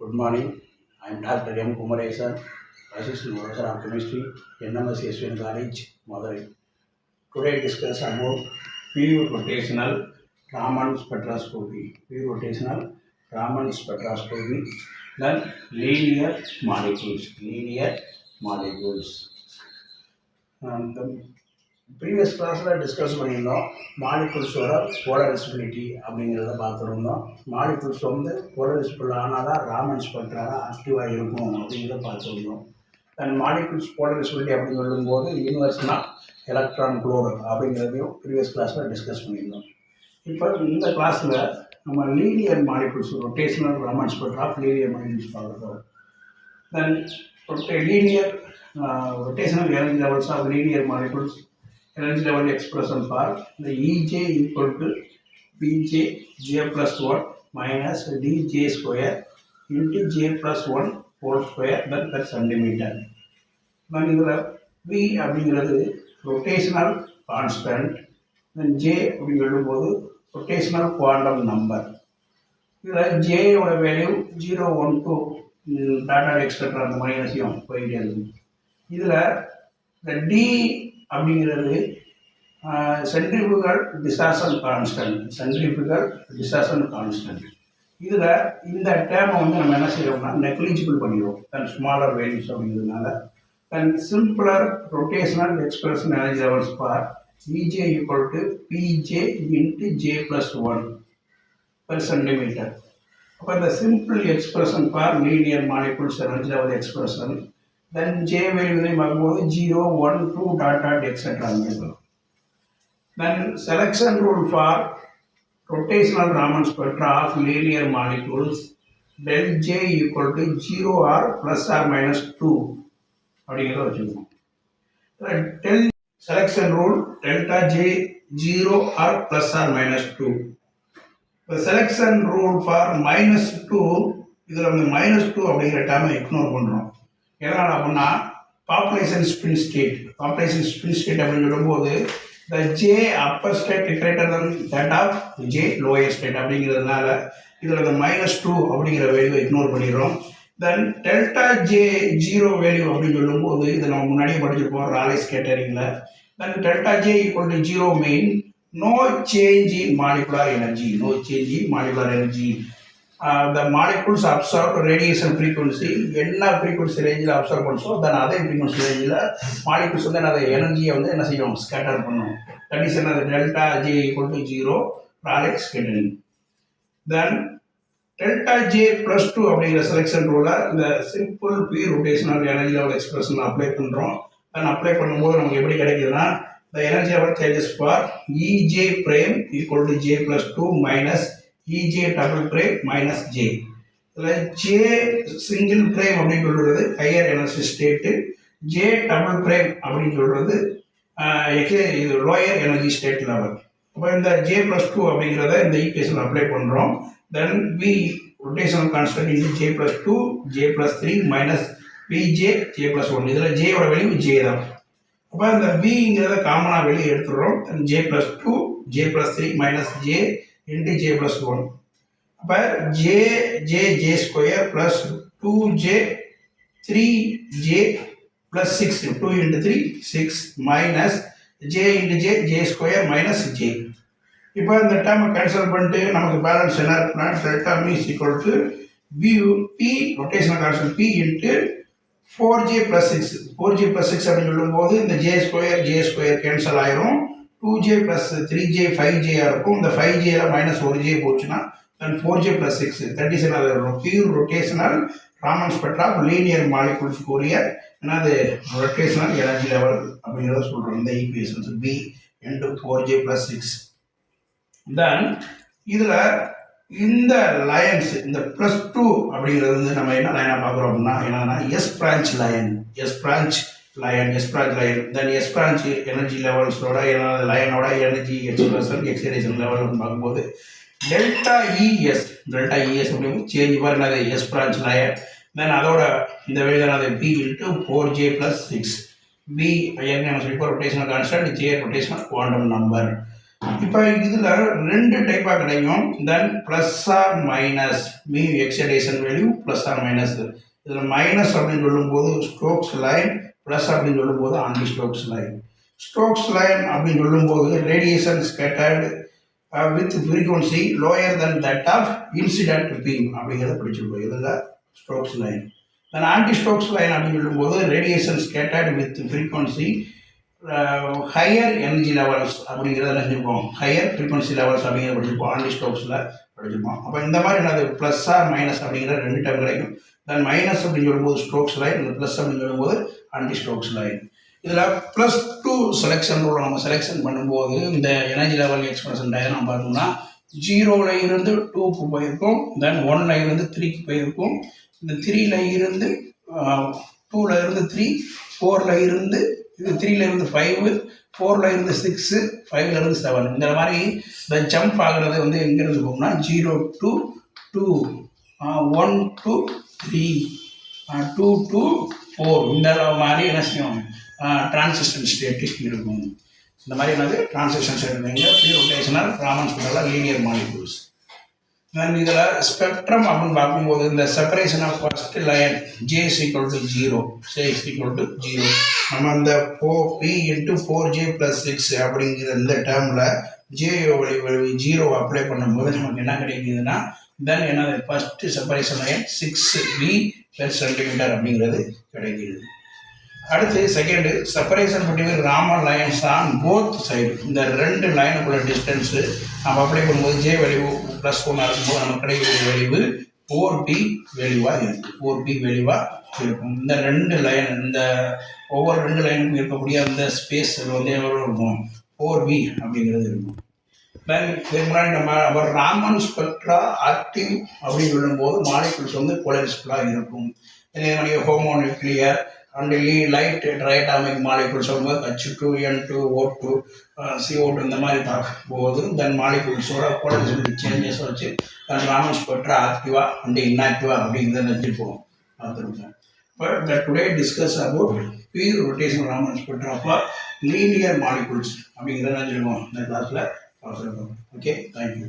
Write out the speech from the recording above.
Good morning. I am Dr. M. Kumaresan, Assistant Professor of Chemistry, NMS SVN College, Madurai. Today discuss about pure rotational Raman spectroscopy. Pure rotational Raman spectroscopy. Then linear molecules. Linear molecules. The previous கிளாஸில் discuss பண்ணியிருந்தோம் மாலிகுல்ஸோட போலரிசிபிலிட்டி அப்படிங்கிறத பார்த்துருந்தோம். Molecules வந்து போலரிசிபிள் ஆனால் தான் ராமன் ஸ்பெக்ட்ராக ஆக்டிவாக இருக்கும் அப்படிங்கிறத பார்த்துருந்தோம். அண்ட் மாலிகுல்ஸ் போலரிசிபிலிட்டி அப்படின்னு சொல்லும்போது யூனிவர்ஸ்னா எலக்ட்ரான் குளோடு அப்படிங்கிறதையும் ப்ரீவியஸ் கிளாஸில் டிஸ்கஸ் பண்ணியிருந்தோம். இப்போ இந்த கிளாஸில் நம்ம linear molecules rotational Raman spectra linear molecules பார்க்குறோம். தென் linear rotational energy levels of linear molecules. Energy level expression for the Ej equal to Pj j plus 1 minus dj square into j plus 1 whole square that per centimeter. Then இதில் V அப்படிங்கிறது rotational constant, then J அப்படின்னு சொல்லும்போது rotational quantum number. இதில் J ஓட value 0, 1, 2 tata etcetera அந்த மைனஸையும் போயிட்டே இருக்கும். இதில் இந்த டி அப்படிங்கிறது சென்ட்ரிஃபியூகல் டிஸ்டார்ஷன் கான்ஸ்டன்ட். இதில் இந்த டேர்மை வந்து நம்ம என்ன செய்யறோம்னா நெக்லிஜிபிள் பண்ணிடுவோம் தன் ஸ்மாலர் வேல்யூஸ் அப்படிங்கிறதுனால. Then simpler rotational expression energy levels for E J equal to B J into J plus 1 per centimeter. அப்போ இந்த simple expression for linear molecules energy level expression. Then J value பார்க்கும்போது 0, 1, 2 டாட் எக்ஸெட்ரா இருக்கும். Then selection rule for rotational Raman spectra of linear molecules del J equal to 0 or plus or minus 2 அப்படிங்கிறத வச்சுக்கணும். Del selection rule delta J 0 or plus or minus 2. The selection rule for minus 2 இதில் வந்து minus 2 அப்படிங்கிற டேர்மை ignore பண்ணுறோம். எதனால் அப்படின்னா population spin state அப்படின்னு சொல்லும்போது the J upper state greater than that of J lower state அப்படிங்கிறதுனால இதில் இந்த -2 அப்படிங்கிற வேல்யூ இக்னோர் பண்ணிடுறோம். தென் டெல்டா ஜே 0 வேல்யூ அப்படின்னு சொல்லும்போது இதை நம்ம முன்னாடியே படிச்சிருப்போம் ராலேஸ் கேட்டரிங்கில். Then delta J equal to 0 mean no change in molecular energy. The molecules absorb radiation frequency. என்ன frequency ரேஞ்சில் அப்சர்வ் பண்ணுறோம் தென் அதே frequency ரேஞ்சில் மாலிகுல்ஸ் வந்து அந்த எனர்ஜியை வந்து என்ன செய்யும் ஸ்கேட்டர் பண்ணும். தட் இஸ் என்னது delta J equal to 0 Rayleigh's scattering. Then delta J plus 2 அப்படிங்கிற செலெக்ஷன் ரூலை இந்த simple B rotational energy level expression apply பண்ணுறோம். தென் அப்ளை பண்ணும்போது நமக்கு எப்படி கிடைக்குதுன்னா the energy level changes for Ej prime equal to j plus 2 minus Ej double prime minus j. இதில் j single prime அப்படின்னு சொல்கிறது higher energy state, j double prime அப்படின்னு சொல்கிறது இது லோயர் எனர்ஜி ஸ்டேட் லெவல். அப்போ இந்த j plus 2 அப்படிங்கிறத இந்த ஈக்குவேஷன் அப்ளை பண்ணுறோம். தென் V rotational constant into j plus 2 j plus 3 minus Pj j plus 1. இதில் j ஓட வேல்யூ j தான். அப்போ இந்த Vங்கிறத காமனாக வெளியே எடுத்துடுறோம். j plus 2 j plus 3 minus j into j plus 1. அப்போ j square plus 2j 3j plus 6 2 into 3 6 minus j into j square minus j. இப்போ இந்த டேர்மை கேன்சல் பண்ணிட்டு நமக்கு பேலன்ஸ் என்ன இருக்குன்னா delta me is equal to p rotational constant p into 4j plus 6 அப்படின்னு சொல்லும்போது இந்த j ஸ்கொயர் கேன்சல் ஆயிரும். 2j plus 3j 5j இருக்கும். இந்த 5jல minus 1j போச்சுன்னா then 4j plus 6 that is another pure rotational Raman spectra of linear molecules கூடிய என்னது rotational energy level அப்படிங்கிறத சொல்கிறோம். இந்த equations B into 4j plus 6. then இதில் இந்த லயன்ஸ் இந்த +2 அப்படிங்கிறது வந்து நம்ம என்ன லைனாக பார்க்குறோம் அப்படின்னா என்னன்னா S branch line then S branch energy லெவல்ஸோட லைனோட எனர்ஜி எக்ஸ்பிரஷன் எக்ஸைடேஷன் லெவல் பார்க்கும்போது டெல்டா இஎஸ் அப்படின்னு சேஞ்ச் பாரு என்னது எஸ் பிரான்ச் லைன். தென் அதோட இந்த வேலைதானது B into 4j plus 6 B என்ன சொல்லி rotational constant J rotational quantum number. இப்போ இதில் ரெண்டு டைப்பாக கிடைக்கும். Then plus or minus mean excitation value plus or minus. இதில் மைனஸ் அப்படின்னு சொல்லும்போது ஸ்டோக்ஸ் லைன், ப்ளஸ் அப்படின்னு சொல்லும்போது anti Stokes line. Stokes line அப்படின்னு சொல்லும்போது radiation scattered with frequency lower then that of incident beam அப்படிங்கிறத படிச்சிருக்கோம். இதில் Stokes line. Then anti Stokes line அப்படின்னு சொல்லும்போது radiation scattered with frequency higher energy levels அப்படிங்கிறத நினைச்சிருப்போம். ஹையர் ஃப்ரீக்வன்சி லெவல்ஸ் அப்படிங்கிறத படிச்சிருப்போம். ஆன்டி ஸ்டோக்ஸில் படிச்சிருப்போம். அப்போ இந்த மாதிரி என்னது ப்ளஸ் ஆர் மைனஸ் அப்படிங்கிற ரெண்டு டைம் கிடைக்கும். தென் மைனஸ் அப்படின்னு சொல்லும்போது ஸ்டோக்ஸ் லைன், இந்த ப்ளஸ் அப்படின்னு சொல்லும்போது ஆன்டி ஸ்டோக்ஸ் லைன். இதில் ப்ளஸ் டூ செலெக்ஷன் ரூல் நம்ம செலெக்ஷன் பண்ணும்போது இந்த எனர்ஜி லெவல் எக்ஸ்பிரஷன் டயக்ராம் பார்த்தோம்னா 0ல் இருந்து 2க்கு போயிருக்கும். தென் 1ல் இருந்து 3க்கு போயிருக்கும். இந்த 3ல் இருந்து 2ல் இருந்து 3, 4ல் இருந்து இது 3ல் இருந்து 5, 4ல் இருந்து 6, 5ல் இருந்து 7. இந்த மாதிரி இந்த ஜம்ப் ஆகிறது வந்து எங்கேருந்து போகும்னா 0 to 2, 1 to 3, 2 to 4 இந்த மாதிரி என்ன செய்யும் டிரான்சிஷன் ஸ்டேட்டு இருக்கும். இந்த மாதிரி என்னது டிரான்சிஷன் ஸ்டேட் இருந்தீங்க free rotational Raman spectral linear molecules. Then இதில் ஸ்பெக்ட்ரம் அப்படின்னு பார்க்கும்போது இந்த separation of first line J is equal to 0, J is equal to 0. நம்ம அந்த P into 4J plus 6 அப்படிங்கிற இந்த டேர்மில் J 0 அப்ளை பண்ணும்போது நமக்கு என்ன கிடைக்குதுன்னா தென் என்னது first separation line 6B per centimeter அப்படிங்கிறது கிடைக்கிது. அடுத்து second separation between Raman lines on both side. இந்த ரெண்டு லைனுக்குள்ள டிஸ்டன்ஸு நம்ம அப்ளை பண்ணும்போது J வேல்யூ +1 இருக்கும்போது நமக்கு கிடைக்கக்கூடிய வேல்யூ 4P வேல்யூவாக இருக்கும். 4P வேல்யூவாக இருக்கும். இந்த ரெண்டு லைன் இந்த ஒவ்வொரு ரெண்டு லைனுக்கும் இருக்கக்கூடிய அந்த ஸ்பேஸ் வந்து எவ்வளோ இருக்கும் 4B அப்படிங்கிறது இருக்கும். தென் இதுக்கு முன்னாடி நம்ம ராமன் ஸ்பெக்ட்ரா ஆக்டிவ் அப்படின்னு சொல்லும்போது மாலிகுல்ஸ் வந்து போலரிஸ்ஃபுல்லாக இருக்கும். இதே மாதிரி ஹோமோநியூக்ளியர் அண்ட் லைட் ட்ரைடாமிக் மாலிகுல்ஸ் சொல்லும்போது H2N2 O2 CO2 இந்த மாதிரி பார்க்கும்போது தென் மாலிகுல்ஸோட போலரிசிட்டி சேஞ்சஸ் வச்சு ராமன் ஸ்பெக்ட்ரா ஆக்டிவா அண்ட் இன்ஆக்டிவா அப்படிங்கிறத நினச்சிருப்போம் பார்த்துருப்போம். இப்போ today discuss about P rotation Raman spectra for linear molecules அப்படிங்கிறத நினச்சிருக்கோம் இந்த கிளாஸில் பார்த்துருக்கோம். Okay, thank you.